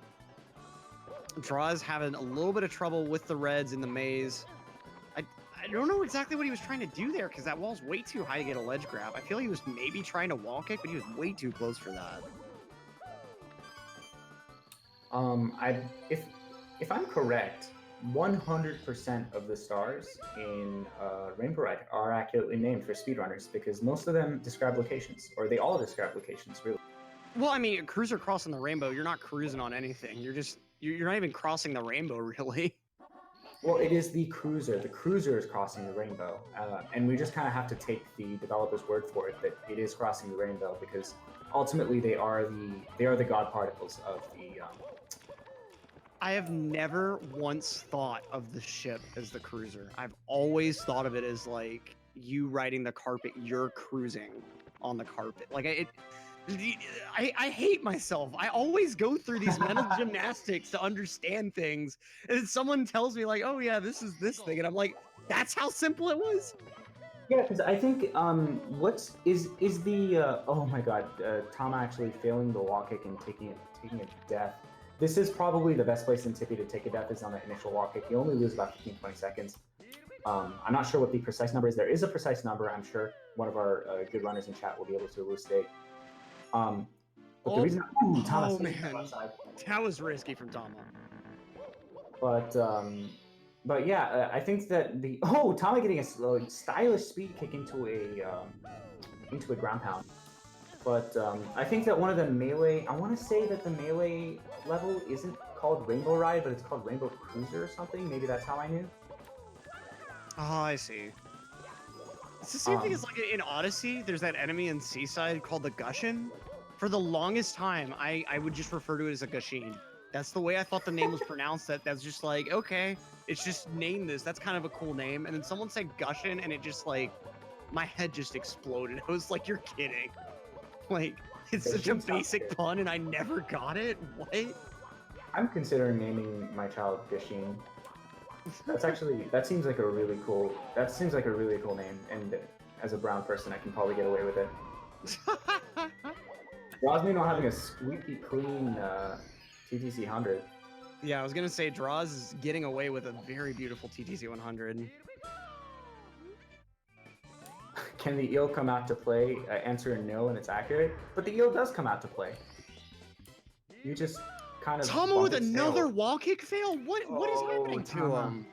Droz having a little bit of trouble with the reds in the maze. I don't know exactly what he was trying to do there because that wall's way too high to get a ledge grab. I feel he was maybe trying to wall kick, but he was way too close for that. If I'm correct, 100% of the stars in Rainbow Ride are accurately named for speedrunners because most of them describe locations, or they all describe locations, really. Well, I mean, cruiser crossing the rainbow, you're not cruising on anything. You're not even crossing the rainbow, really. Well, it is the cruiser. The cruiser is crossing the rainbow, and we just kind of have to take the developer's word for it that it is crossing the rainbow because ultimately they are the god particles of the. I have never once thought of the ship as the cruiser. I've always thought of it as like you riding the carpet, you're cruising on the carpet. Like I hate myself. I always go through these mental gymnastics to understand things, and someone tells me like, "Oh yeah, this is this thing," and I'm like, "That's how simple it was." Yeah, because I think is the oh my god, Tama actually failing the wall kick and taking a death. This is probably the best place in Tippy to take a death is on the initial wall kick. You only lose about 15-20 seconds. I'm not sure what the precise number is. There is a precise number. I'm sure one of our good runners in chat will be able to elucidate. But the reason, oh man, that was risky from Tama. But yeah, I think that Tama getting a stylish speed kick into a ground pound. But I think that one of the melee, I want to say that the melee level isn't called Rainbow Ride, but it's called Rainbow Cruiser or something. Maybe that's how I knew. Oh, I see. It's the same thing as like in Odyssey. There's that enemy in Seaside called the Gushin. For the longest time, I would just refer to it as a Gushin. That's the way I thought the name was pronounced. That's just like, okay, it's just name this. That's kind of a cool name. And then someone said Gushin, and it just like, my head just exploded. I was like, you're kidding. Like, it's such a basic pun, and I never got it. What? I'm considering naming my child Gushin. That seems like a really cool name, and as a brown person, I can probably get away with it. Rosmi not having a squeaky clean TTC 100. Yeah, I was gonna say Droz is getting away with a very beautiful TTC 100. Can the eel come out to play? Answer no, and it's accurate. But the eel does come out to play. You just kind of Tama with another wall kick fail. What is happening to him?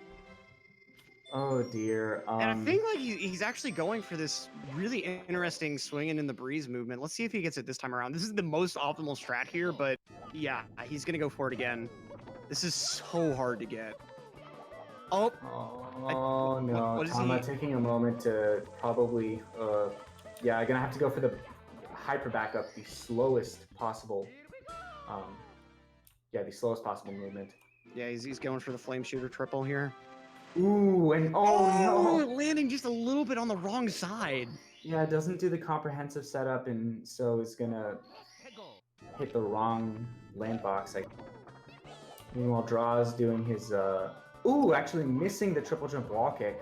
Oh dear. And I think like he's actually going for this really interesting swinging in the breeze movement. Let's see if he gets it this time around. This is the most optimal strat here, but yeah, he's gonna go for it again. This is so hard to get. Oh. No. What is Tama taking a moment to probably yeah, gonna have to go for the hyper backup, the slowest possible the slowest possible movement. Yeah, he's going for the flame shooter triple here. Ooh, and no! Landing just a little bit on the wrong side. Yeah, it doesn't do the comprehensive setup, and so it's gonna hit the wrong land box. Meanwhile, Droz doing his actually missing the triple jump wall kick.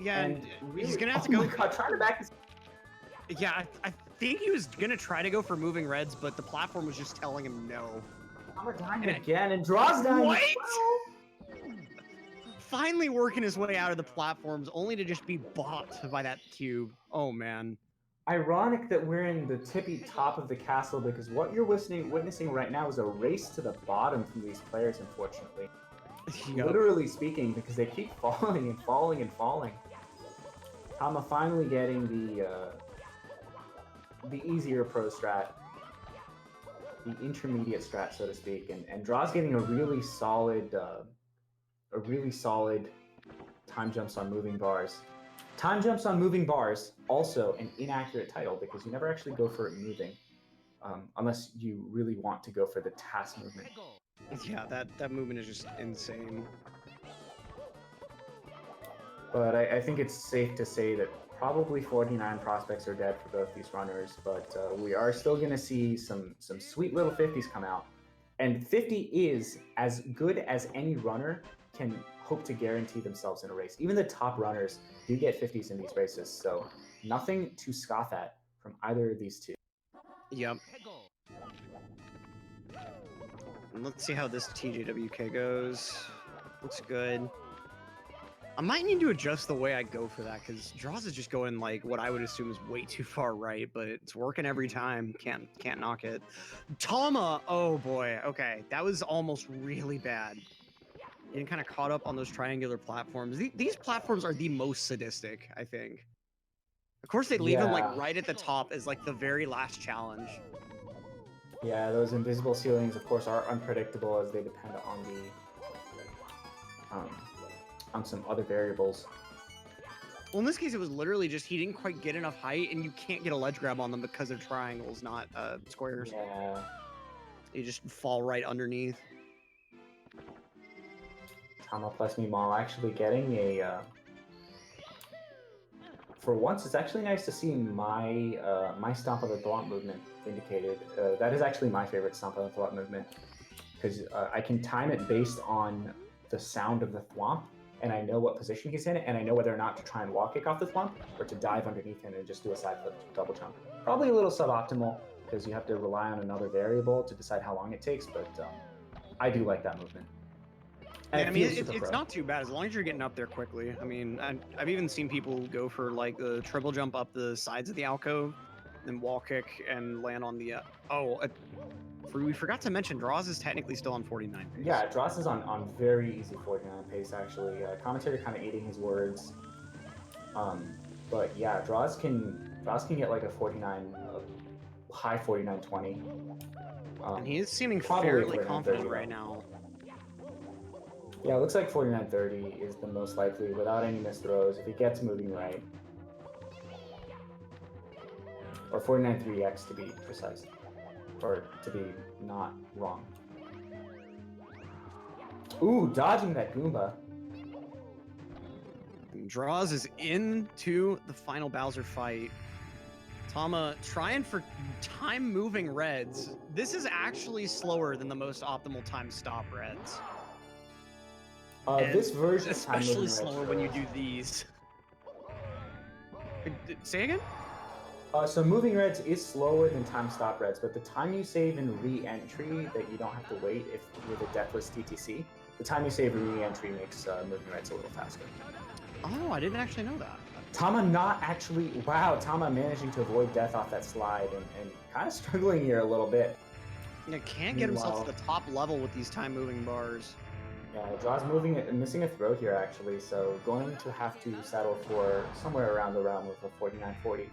Yeah, and he's gonna have to go. Oh my god, trying to back this. Yeah, I think he was gonna try to go for moving reds, but the platform was just telling him no. We're dying again, and Droz dying. What? Finally working his way out of the platforms, only to just be bought by that cube. Oh man. Ironic that we're in the tippy top of the castle, because what you're witnessing right now is a race to the bottom from these players, unfortunately. Yep. Literally speaking, because they keep falling and falling and falling. Tama finally getting the easier pro strat, the intermediate strat, so to speak, and Droz getting a really solid time jumps on moving bars. Time jumps on moving bars, also an inaccurate title, because you never actually go for it moving, unless you really want to go for the task movement. Yeah, that movement is just insane. But I think it's safe to say that probably 49 prospects are dead for both these runners, but we are still going to see some sweet little 50s come out. And 50 is as good as any runner can hope to guarantee themselves in a race. Even the top runners do get 50s in these races, so nothing to scoff at from either of these two. Yep. And let's see how this TJWK goes. Looks good. I might need to adjust the way I go for that, because Droz is just going like what I would assume is way too far right, but it's working every time. Can't knock it. Tama! Oh boy. Okay, that was almost really bad. Getting kind of caught up on those triangular platforms. These platforms are the most sadistic, I think. Of course, they leave them like right at the top as like the very last challenge. Yeah, those invisible ceilings, of course, are unpredictable as they depend on some other variables. Well, in this case, it was literally just he didn't quite get enough height, and you can't get a ledge grab on them because they're triangles, not squares. Yeah. You just fall right underneath. Tama plus meanwhile actually getting a for once it's actually nice to see my my stomp of the thwomp movement indicated. That is actually my favorite stomp of the thwomp movement, because I can time it based on the sound of the thwomp, and I know what position he's in, and I know whether or not to try and wall kick off the thwomp or to dive underneath him and just do a side flip double jump. Probably a little suboptimal because you have to rely on another variable to decide how long it takes, but I do like that movement. And Yeah, I it mean, feels super it's pro. not too bad as long as you're getting up there quickly. I mean, I've even seen people go for like the triple jump up the sides of the alcove, then wall kick and land on the. We forgot to mention, Droz is technically still on 49 pace. Yeah, Dross is on very easy 49 pace actually. Commentator kind of eating his words. But yeah, Dross can get like a 49, high 49-20. And he is seeming probably fairly 49-30 confident though. right now. Yeah, it looks like 49-30 is the most likely without any missed throws if he gets moving right. Or 49-3x to be precise. Or to be not wrong. Ooh, dodging that Goomba. And Droz is into the final Bowser fight. Tama trying for time moving reds. This is actually slower than the most optimal time stop reds. This version of time especially moving slower when you do these. Say again? So moving reds is slower than time stop reds, but the time you save in re-entry that you don't have to wait if with a deathless TTC, the time you save in re-entry makes moving reds a little faster. Oh, I didn't actually know that. Tama not actually, wow, Tama managing to avoid death off that slide and kind of struggling here a little bit. Yeah, can't get himself to the top level with these time moving bars. Yeah, Draw's moving it and missing a throw here actually, so going to have to settle for somewhere around the realm of a 49-40.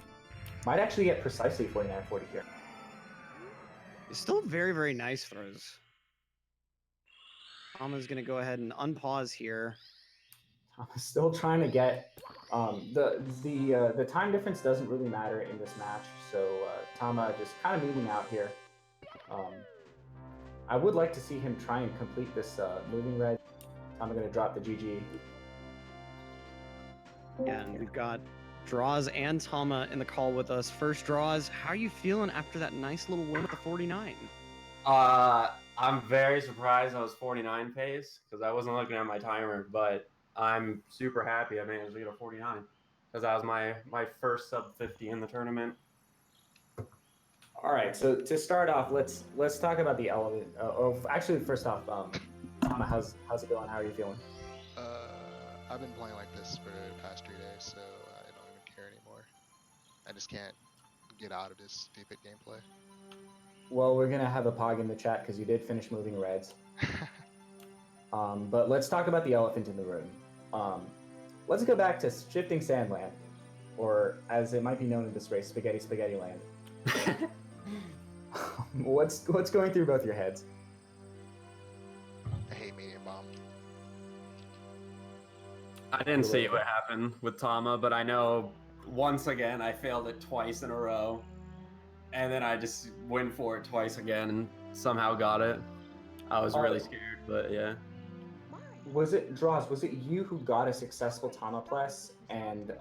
Might actually get precisely 49-40 here. It's still very, very nice throws. Tama's gonna go ahead and unpause here. Tama's still trying to get the time difference doesn't really matter in this match, so Tama just kind of moving out here. I would like to see him try and complete this moving red. Tama gonna drop the GG. And we've got Droz and Tama in the call with us. First, Droz, how are you feeling after that nice little win at the 49? I'm very surprised I was 49 pace because I wasn't looking at my timer, but I'm super happy I managed to get a 49 because that was my first sub 50 in the tournament. All right, so to start off, let's talk about the element. Actually, first off, Tama, how's it going? How are you feeling? I've been playing like this for the past 3 days, so I don't even care anymore. I just can't get out of this stupid gameplay. Well, we're gonna have a pog in the chat because you did finish moving reds. But let's talk about the elephant in the room. Let's go back to Shifting Sandland, or as it might be known in this race, Spaghetti Land. What's going through both your heads? I hate medium bomb. I didn't see what happened with Tama, but I know once again I failed it twice in a row. And then I just went for it twice again and somehow got it. I was really scared, but yeah. Was it, Droz, was it you who got a successful Tama press and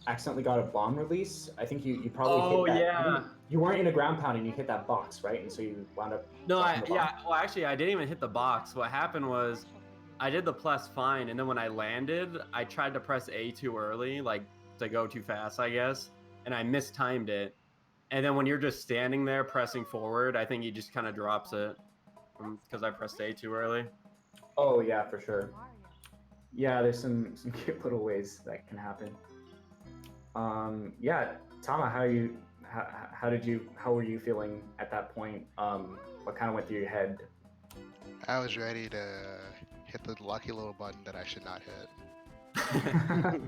accidentally got a bomb release? I think you probably hit that. Yeah. You weren't in a ground pound and you hit that box, right? And so you wound up... No, well actually I didn't even hit the box. What happened was I did the plus fine, and then when I landed, I tried to press A too early, like to go too fast, I guess, and I mistimed it. And then when you're just standing there pressing forward, I think he just kind of drops it because I pressed A too early. Oh yeah, for sure. Yeah, there's some cute little ways that can happen. Yeah, Tama, how were you feeling at that point? What kind of went through your head? I was ready to hit the lucky little button that I should not hit.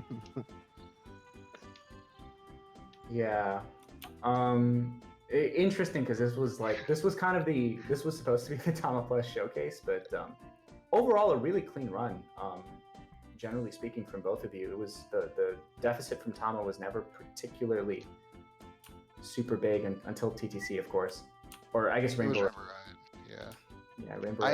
Yeah. Interesting because this was supposed to be the Tama Plus showcase, but overall a really clean run. Generally speaking, from both of you, it was the deficit from Tama was never particularly super big until TTC, of course, or I guess Rainbow. It was right. Yeah, Rainbow.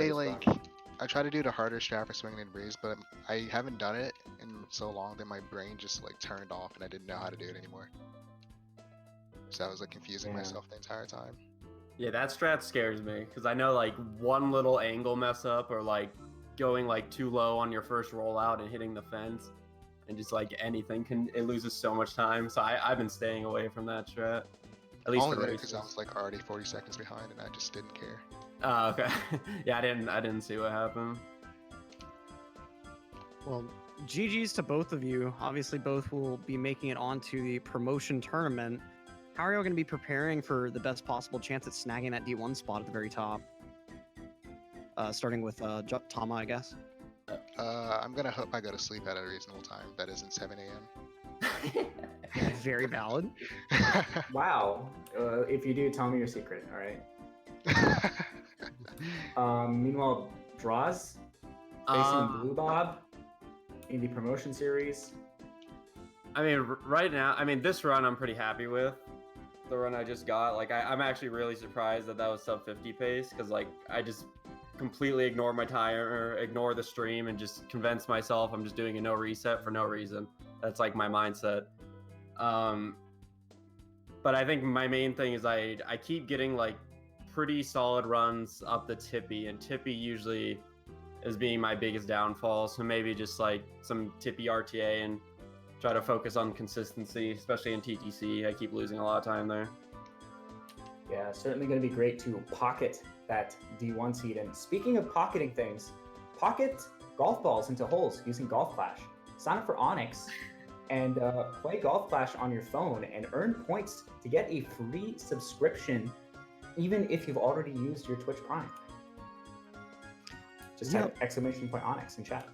I try to do the harder strat for swinging and breeze, but I haven't done it in so long that my brain just like turned off and I didn't know how to do it anymore. So I was like confusing myself the entire time. Yeah, that strat scares me because I know like one little angle mess up or like going like too low on your first rollout and hitting the fence and just like anything it loses so much time. So I've been staying away from that strat. At least only because I was like already 40 seconds behind and I just didn't care. Oh, okay. Yeah, I didn't see what happened. Well, GG's to both of you. Obviously, both will be making it onto the promotion tournament. How are you all going to be preparing for the best possible chance at snagging that D1 spot at the very top? Starting with Tama, I guess. I'm gonna hope I go to sleep at a reasonable time. That isn't 7 a.m. Very valid. Wow. If you do, tell me your secret. All right. Meanwhile, droz facing Blue Bob in the promotion series. I mean, right now, this run I'm pretty happy with. The run I just got, like, I'm actually really surprised that was sub 50 pace, because, like, I just completely ignore my timer, ignore the stream, and just convince myself I'm just doing a no reset for no reason. That's, like, my mindset. But I think my main thing is I keep getting, like, pretty solid runs up the tippy, and tippy usually is being my biggest downfall, so maybe just, like, some tippy RTA and try to focus on consistency, especially in TTC. I keep losing a lot of time there. Yeah, certainly going to be great to pocket that D1 seed. And speaking of pocketing things, pocket golf balls into holes using Golf Clash. Sign up for Onyx and play Golf Clash on your phone and earn points to get a free subscription, even if you've already used your Twitch Prime. Just type !Onyx in chat.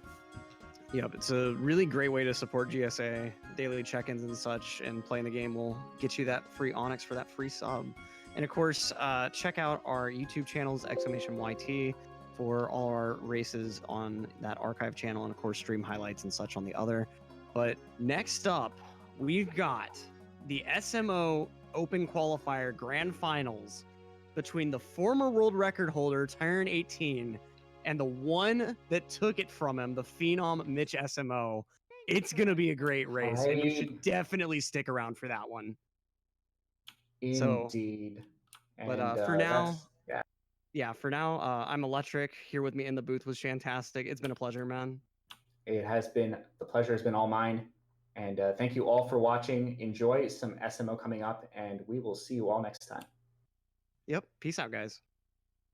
Yep, it's a really great way to support GSA. Daily check-ins and such, and playing the game will get you that free Onyx for that free sub. And of course, check out our YouTube channels, !YT, for all our races on that archive channel, and of course, stream highlights and such on the other. But next up, we've got the SMO Open Qualifier Grand Finals between the former world record holder, Tyron18, and the one that took it from him, the phenom Mitch SMO. It's going to be a great race, and you should definitely stick around for that one. Indeed. But for now, for now, I'm Electric. Here with me in the booth was Fantastic. It's been a pleasure, man. It has been, the pleasure has been all mine. And thank you all for watching. Enjoy some SMO coming up, and we will see you all next time. Yep. Peace out, guys.